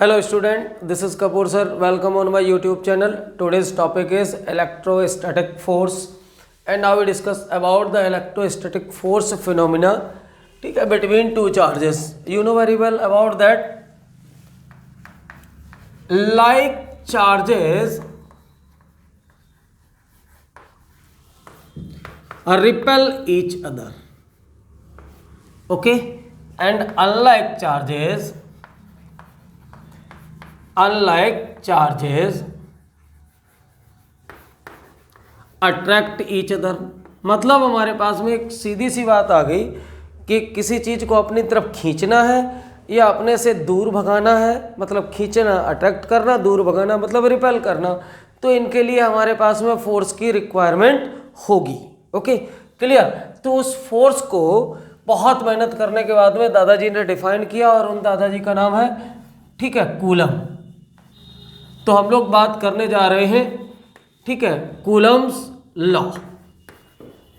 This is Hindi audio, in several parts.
Hello student, this is Kapoor sir. Welcome on my YouTube channel. Today's topic is electrostatic force and now we discuss about the electrostatic force phenomena ठीक है between two charges. You know very well about that. Like charges repel each other, okay, and unlike charges attract each other. मतलब हमारे पास में एक सीधी सी बात आ गई कि किसी चीज़ को अपनी तरफ खींचना है या अपने से दूर भगाना है, मतलब खींचना अट्रैक्ट करना, दूर भगाना मतलब रिपेल करना, तो इनके लिए हमारे पास में फोर्स की रिक्वायरमेंट होगी। Okay clear. तो उस फोर्स को बहुत मेहनत करने के बाद में दादाजी ने डिफाइन किया और उन दादाजी का नाम है, ठीक है, कूलम। तो हम लोग बात करने जा रहे हैं, ठीक है, कूलम्स लॉ,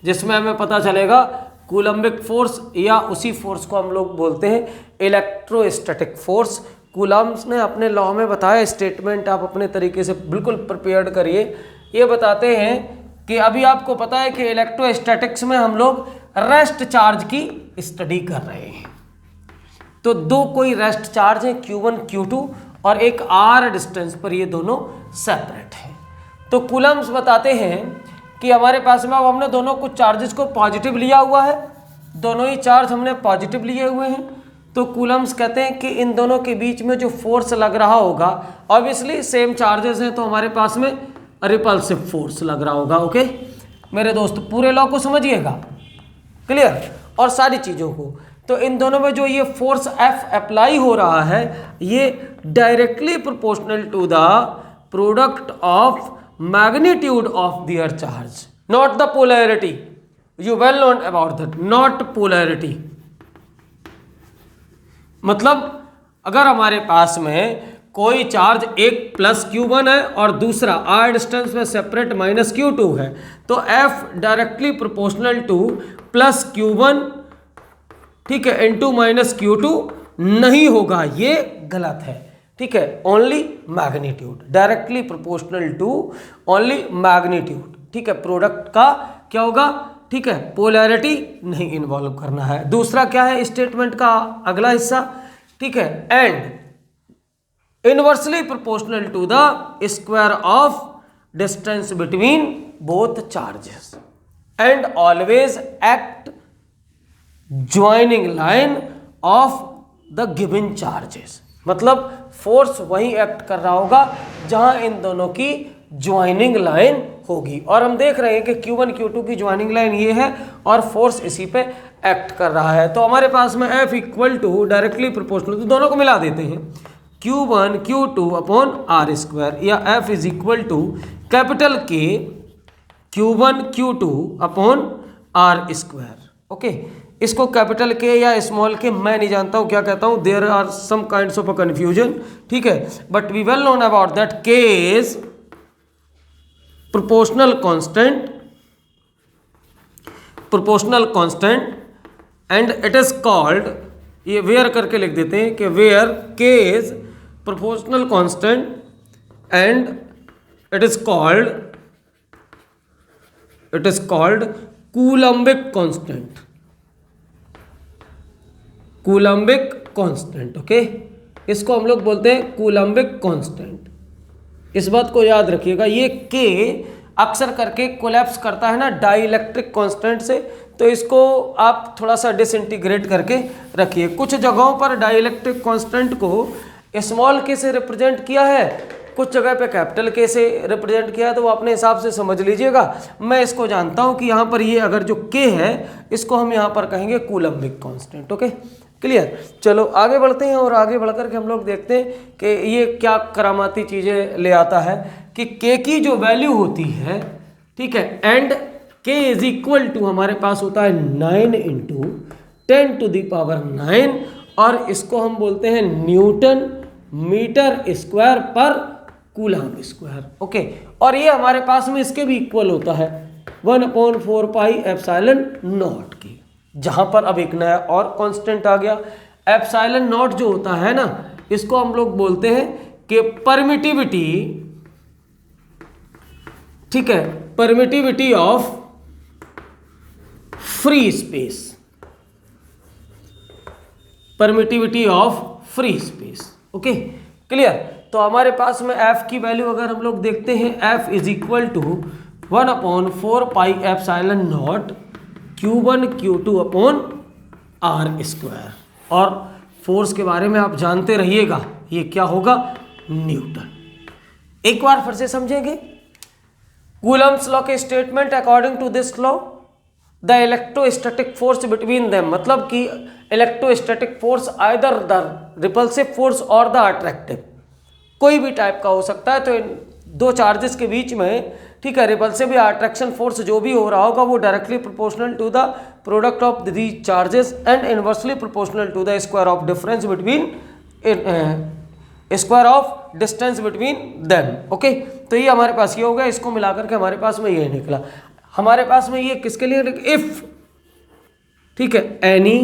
जिसमें हमें पता चलेगा कूलम्बिक फोर्स या उसी फोर्स को हम लोग बोलते हैं इलेक्ट्रोस्टैटिक फोर्स। कूलम्स ने अपने लॉ में बताया, स्टेटमेंट आप अपने तरीके से बिल्कुल प्रिपेयर्ड करिए। ये बताते हैं कि अभी आपको पता है कि इलेक्ट्रोस्टैटिक्स में हम लोग रेस्ट चार्ज की स्टडी कर रहे हैं। तो दो कोई रेस्ट चार्ज है Q1 Q2 और एक R डिस्टेंस पर, ये दोनों सेपरेट हैं। तो कूलम्स बताते हैं कि हमारे पास में अब हमने दोनों कुछ चार्जेस को पॉजिटिव लिया हुआ है, दोनों ही चार्ज हमने पॉजिटिव लिए हुए हैं। तो कूलम्स कहते हैं कि इन दोनों के बीच में जो फोर्स लग रहा होगा, ऑब्वियसली सेम चार्जेस हैं तो हमारे पास में रिपल्सिव फोर्स लग रहा होगा। ओके मेरे दोस्त, पूरे लॉ को समझिएगा, क्लियर, और सारी चीज़ों को। तो इन दोनों में जो ये फोर्स F अप्लाई हो रहा है, ये directly proportional to the product of magnitude of their charge, not the polarity. You well known about that, not polarity. मतलब अगर हमारे पास में कोई चार्ज एक प्लस Q1 है और दूसरा R डिस्टेंस में सेपरेट माइनस Q2 है, तो F directly proportional two plus Q1, ठीक है, इंटू माइनस Q2 नहीं होगा, ये गलत है, ठीक है। Only magnitude, directly proportional to only magnitude, ठीक है। प्रोडक्ट का क्या होगा, ठीक है, पोलैरिटी नहीं इन्वॉल्व करना है। दूसरा क्या है स्टेटमेंट का अगला हिस्सा, ठीक है, and inversely proportional to the square of distance between both charges and always act joining line of the given charges. मतलब फोर्स वहीं एक्ट कर रहा होगा जहां इन दोनों की ज्वाइनिंग लाइन होगी। और हम देख रहे हैं कि Q1 Q2 की ज्वाइनिंग लाइन ये है और फोर्स इसी पे एक्ट कर रहा है। तो हमारे पास में F equal to directly proportional, तो दोनों को मिला देते हैं, Q1 Q2 upon R square, या F is equal to capital K Q1 Q2 upon R square. Okay, इसको कैपिटल के या स्मॉल के मैं नहीं जानता हूँ क्या कहता हूँ, there are some kinds of a confusion, ठीक है, but we well known about that K is proportional constant and it is called, ये वेयर करके लिख देते हैं कि where K is proportional constant and it is called coulombic constant, coulombic constant. Okay, इसको हम लोग बोलते हैं कूलम्बिक कांस्टेंट। इस बात को याद रखिएगा, ये के अक्सर करके कोलैप्स करता है ना डाइलेक्ट्रिक कांस्टेंट से, तो इसको आप थोड़ा सा डिसइंटीग्रेट करके रखिए। कुछ जगहों पर डाइलेक्ट्रिक कांस्टेंट को स्मॉल के से रिप्रेजेंट किया है, कुछ जगह पे कैपिटल के से रिप्रेजेंट किया है, तो वो अपने हिसाब से समझ लीजिएगा। मैं इसको जानता हूँ कि यहाँ पर ये अगर जो के है इसको हम यहाँ पर कहेंगे कूलम्बिक कांस्टेंट। Okay clear. चलो आगे बढ़ते हैं और आगे बढ़कर के हम लोग देखते हैं कि ये क्या करामाती चीज़ें ले आता है कि के की जो वैल्यू होती है, ठीक है, एंड के इज इक्वल टू हमारे पास होता है 9 इंटू 10 टू द पावर 9, और इसको हम बोलते हैं न्यूटन मीटर स्क्वायर पर कूलम स्क्वायर। ओके, और ये हमारे पास में इसके भी इक्वल होता है 1/4 पाई एप्सिलॉन नॉट की, जहां पर अब एक नया और कांस्टेंट आ गया। एप्सिलॉन नॉट जो होता है ना, इसको हम लोग बोलते हैं कि परमिटिविटी, ठीक है, permittivity of free space, permittivity of free space. Okay, clear. तो हमारे पास में f की वैल्यू अगर हम लोग देखते हैं, f is equal to 1/4 pi epsilon naught Q1 Q2 upon R square. और फोर्स के बारे में आप जानते रहिएगा, ये क्या होगा, न्यूटन। एक बार फिर से समझेंगे कूलम्ब्स लॉ के statement. According to this law the electrostatic force between them, मतलब कि electrostatic force either the repulsive force और द अट्रैक्टिव, कोई भी टाइप का हो सकता है। तो इन दो चार्जेस के बीच में, ठीक है, रिपल्सिव या अट्रैक्शन फोर्स जो भी हो रहा होगा वो directly proportional to the product of the charges and inversely proportional to the square of difference between square of distance between them. Okay, तो ये हमारे पास ये हो गया, इसको मिलाकर के हमारे पास में ये निकला। हमारे पास में ये किसके लिए, इफ, ठीक है, any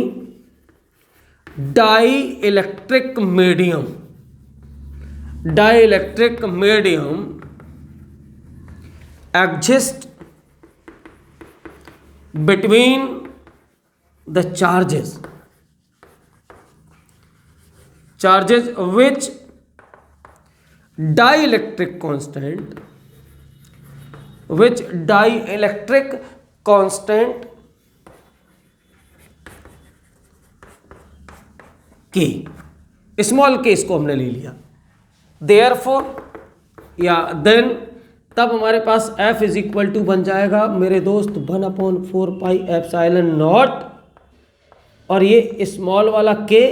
dielectric medium, dielectric medium exist between the charges which dielectric constant K, small k इसको हमने ले लिया, therefore या देन, तब हमारे पास f इज इक्वल टू बन जाएगा मेरे दोस्त 1/4 पाई एप्सिलॉन नॉट, और ये स्मॉल वाला k,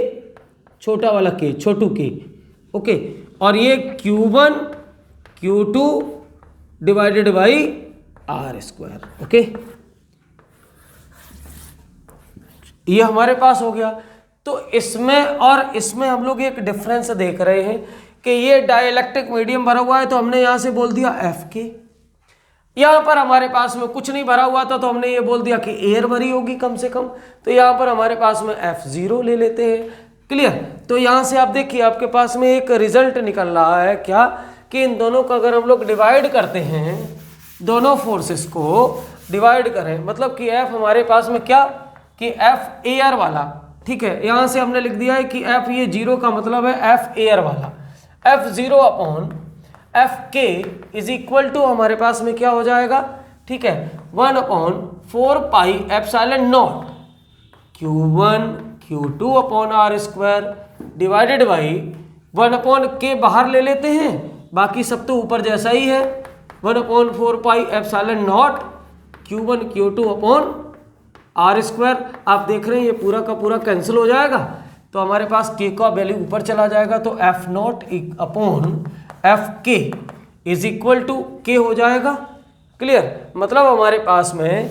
छोटा वाला k, छोटू k, ओके, और ये Q1 Q2 divided by R square. Okay, ये हमारे पास हो गया। तो इसमें और इसमें हम लोग एक डिफरेंस देख रहे हैं कि ये डाइलेक्ट्रिक मीडियम भरा हुआ है तो हमने यहां से बोल दिया एफ के, यहां पर हमारे पास में कुछ नहीं भरा हुआ था तो हमने ये बोल दिया कि एयर भरी होगी कम से कम, तो यहां पर हमारे पास में F0 ले लेते हैं। क्लियर। तो यहां से आप देखिए आपके पास में एक रिजल्ट निकल रहा है क्या, कि इन दोनों का अगर हम लोग डिवाइड करते हैं, दोनों फोर्सेस को डिवाइड करें, मतलब कि F हमारे पास में क्या, कि F एयर वाला, ठीक है, यहां से हमने लिख दिया है कि F ये 0 का मतलब है F एयर वाला, F0 upon F K is equal to हमारे पास में क्या हो जाएगा, ठीक है, 1/4 pi epsilon naught Q1 Q2 upon R square divided by 1/k बाहर ले लेते हैं, बाकी सब तो ऊपर जैसा ही है, 1/4 pi epsilon naught Q1 Q2 upon R square. आप देख रहे हैं ये पूरा का पूरा कैंसिल हो जाएगा, तो हमारे पास k का वैल्यू ऊपर चला जाएगा, तो F0 upon F K is equal to के हो जाएगा। क्लियर। मतलब हमारे पास में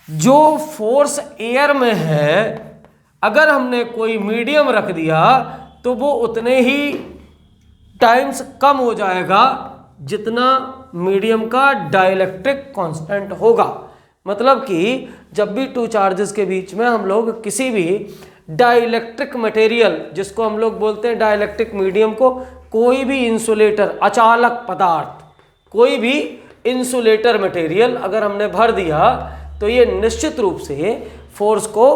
जो फोर्स एयर में है, अगर हमने कोई मीडियम रख दिया तो वो उतने ही टाइम्स कम हो जाएगा जितना मीडियम का डाइलेक्ट्रिक कांस्टेंट होगा। मतलब कि जब भी टू चार्जेस के बीच में हम लोग किसी भी डाइलेक्ट्रिक मटेरियल, जिसको हम लोग बोलते हैं डाइलेक्ट्रिक मीडियम को, कोई भी इंसुलेटर, अचालक पदार्थ, कोई भी इंसुलेटर मटेरियल अगर हमने भर दिया तो ये निश्चित रूप से फोर्स को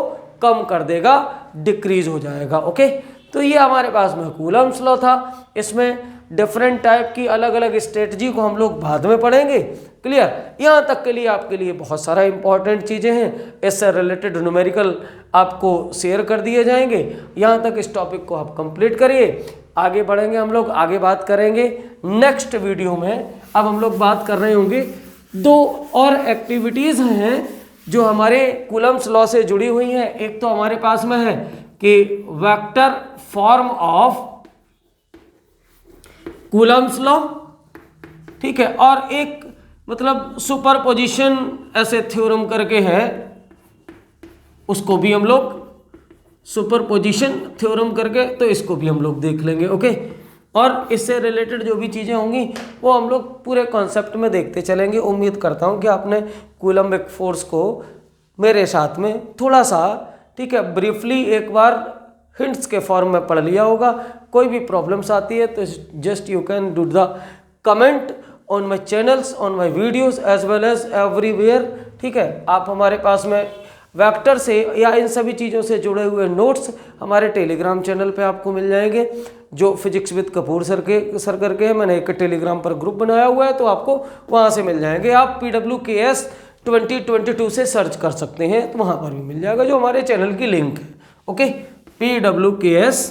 कम कर देगा, डिक्रीज हो जाएगा। ओके, तो ये हमारे पास में कूलम्ब्स लॉ था। इसमें डिफरेंट टाइप की अलग अलग स्ट्रेटजी को हम लोग बाद में पढ़ेंगे। क्लियर। यहाँ तक के लिए आपके लिए बहुत सारा इंपॉर्टेंट चीज़ें हैं, इससे रिलेटेड न्यूमेरिकल आपको शेयर कर दिए जाएंगे। यहाँ तक इस टॉपिक को आप कंप्लीट करिए, आगे बढ़ेंगे हम लोग, आगे बात करेंगे नेक्स्ट वीडियो में। अब हम लोग बात कर रहे होंगे दो और एक्टिविटीज़ हैं जो हमारे कूलम्ब्स लॉ से जुड़ी हुई हैं। एक तो हमारे पास में है कि vector form of Coulomb's law, ठीक है, और एक मतलब सुपरपोजिशन ऐसे थ्योरम करके है, उसको भी हम लोग सुपरपोजिशन थ्योरम करके, तो इसको भी हम लोग देख लेंगे। ओके, और इससे रिलेटेड जो भी चीज़ें होंगी वो हम लोग पूरे कॉन्सेप्ट में देखते चलेंगे। उम्मीद करता हूँ कि आपने कूलम्बिक फोर्स को मेरे साथ में थोड़ा सा, ठीक है, ब्रीफली एक बार हिंट्स के फॉर्म में पढ़ लिया होगा। कोई भी प्रॉब्लम्स आती है तो just you can do the comment on my channels, on my videos as well as everywhere. ठीक है, आप हमारे पास में वेक्टर से या इन सभी चीज़ों से जुड़े हुए नोट्स हमारे टेलीग्राम चैनल पे आपको मिल जाएंगे, जो फिजिक्स विद कपूर सर करके है। मैंने एक टेलीग्राम पर ग्रुप बनाया हुआ है, तो आपको वहाँ से मिल जाएंगे। आप PWKS 2022 से सर्च कर सकते हैं, तो वहाँ पर भी मिल जाएगा, जो हमारे चैनल की लिंक है। ओके, PWKS,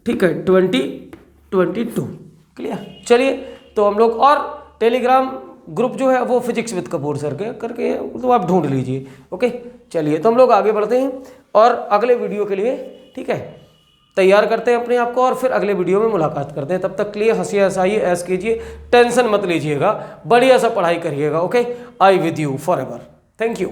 ठीक है, 2022। क्लियर। चलिए, तो हम लोग और टेलीग्राम ग्रुप जो है वो फिजिक्स विद कपूर सर के करके, तो आप ढूंढ लीजिए। ओके, चलिए, तो हम लोग आगे बढ़ते हैं और अगले वीडियो के लिए, ठीक है, तैयार करते हैं अपने आप को, और फिर अगले वीडियो में मुलाकात करते हैं। तब तक के लिए हंसी हंसाइए, ऐश कीजिए, टेंशन मत लीजिएगा, बढ़िया सा पढ़ाई करिएगा। Okay, I with you for ever. Thank you.